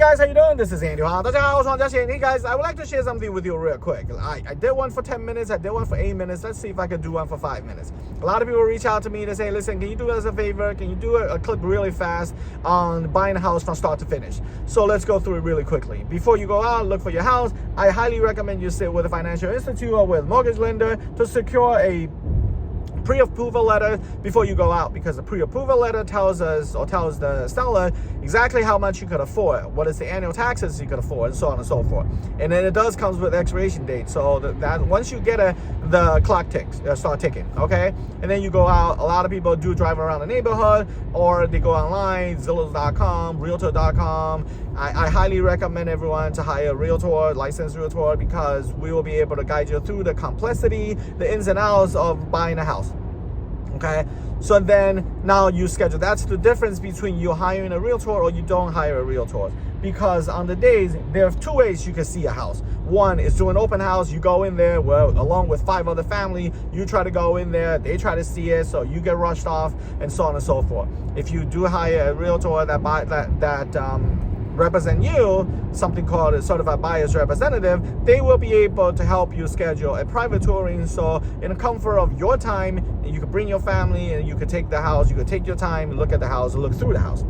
guys, how you doing? This is Andy Huang. 大家好，我是黄家贤. Hey guys, I would like to share something with you real quick. I did one for 10 minutes. I did one for 8 minutes. Let's see if I can do one for 5 minutes. A lot of people reach out to me to say, listen, can you do us a favor? Can you do a clip really fast on buying a house from start to finish? So let's go through it really quickly. Before you go out, look for your house. I highly recommend you sit with a financial institute or with a mortgage lender to secure a pre-approval letter before you go out, because the pre-approval letter tells us or tells the seller exactly how much you could afford, what is the annual taxes you could afford, and so on and so forth. And then it does comes with expiration date, so that once you get the clock ticks start ticking, okay? And then you go out. A lot of people do drive around the neighborhood, or they go online, Zillow.com, Realtor.com. I highly recommend everyone to hire a realtor, licensed realtor, because we will be able to guide you through the complexity, the ins and outs of buying a house. Okay, so then now you schedule. That's the difference between you hiring a realtor or you don't hire a realtor. Because on the days, there are two ways you can see a house. One is do an open house. You go in there, well, along with 5 other family. You try to go in there, they try to see it, so you get rushed off, and so on and so forth. If you do hire a realtor that represent you, something called a certified buyer's representative, they will be able to help you schedule a private touring. So in the comfort of your time, you can bring your family and you can take the house, you can take your time, look at the house, look through the house.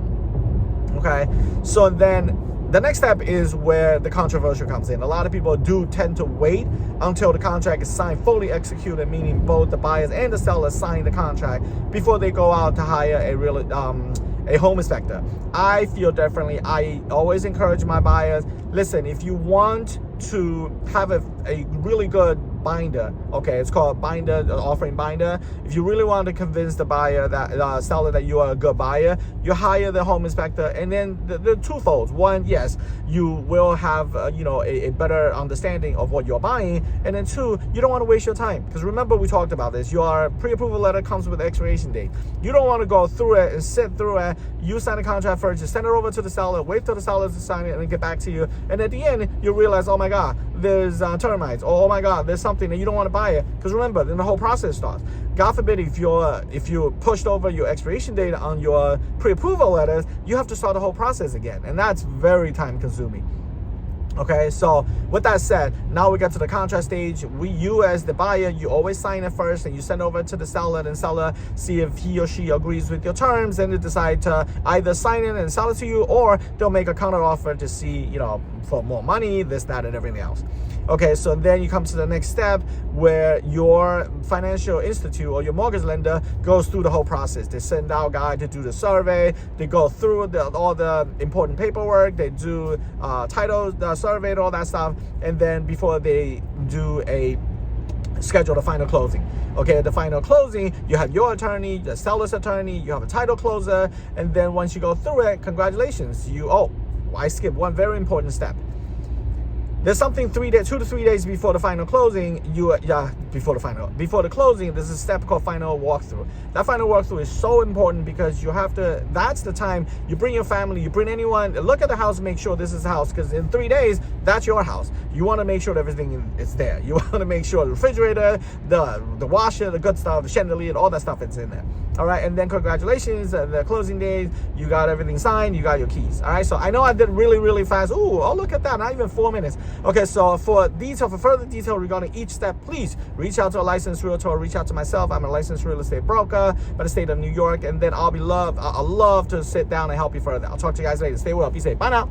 Okay, so then the next step is where the controversial comes in. A lot of people do tend to wait until the contract is signed, fully executed, meaning both the buyers and the sellers sign the contract before they go out to hire a home inspector. I feel differently. I always encourage my buyers, listen, if you want to have a really good binder, okay, it's called binder, offering binder. If you really want to convince the buyer, that seller, that you are a good buyer, you hire the home inspector. And then the twofold. One, yes, you will have a better understanding of what you're buying, and then two, you don't want to waste your time, because remember we talked about this. Your pre-approval letter comes with expiration date. You don't want to go through it and sit through it. You sign the contract first, you send it over to the seller, wait till the seller to sign it, and then get back to you. And at the end, you realize, oh my God, there's termites. Oh my God, there's something, and you don't want to buy it. Because remember, then the whole process starts. God forbid, if you pushed over your expiration date on your pre-approval letters, you have to start the whole process again, and that's very time consuming. Okay, so with that said, now we get to the contract stage. You as the buyer, you always sign it first, and you send over to the seller, and seller see if he or she agrees with your terms, and they decide to either sign it and sell it to you, or they'll make a counter offer to see, for more money, this, that, and everything else. Okay, so then you come to the next step, where your financial institute or your mortgage lender goes through the whole process. They send out a guy to do the survey. They go through all the important paperwork. They do title survey, all that stuff, and then before they do schedule the final closing. Okay, at the final closing, you have your attorney, the seller's attorney, you have a title closer, and then once you go through it, congratulations. I skipped one very important step. There's something 2 to 3 days before the final closing. Before the closing, there's a step called final walkthrough. That final walkthrough is so important, because that's the time you bring your family, you bring anyone, look at the house, make sure this is the house, because in 3 days, that's your house. You want to make sure that everything is there. You want to make sure the refrigerator, the washer, the good stuff, the chandelier, all that stuff is in there. All right, and then congratulations, the closing days, you got everything signed, you got your keys. All right, so I know I did really, really fast. Ooh, oh, look at that, not even 4 minutes. Okay, so for further detail regarding each step, please reach out to a licensed realtor, reach out to myself. I'm a licensed real estate broker by the state of New York, and then I'll love to sit down and help you further. I'll talk to you guys later. Stay well, be safe. Bye now.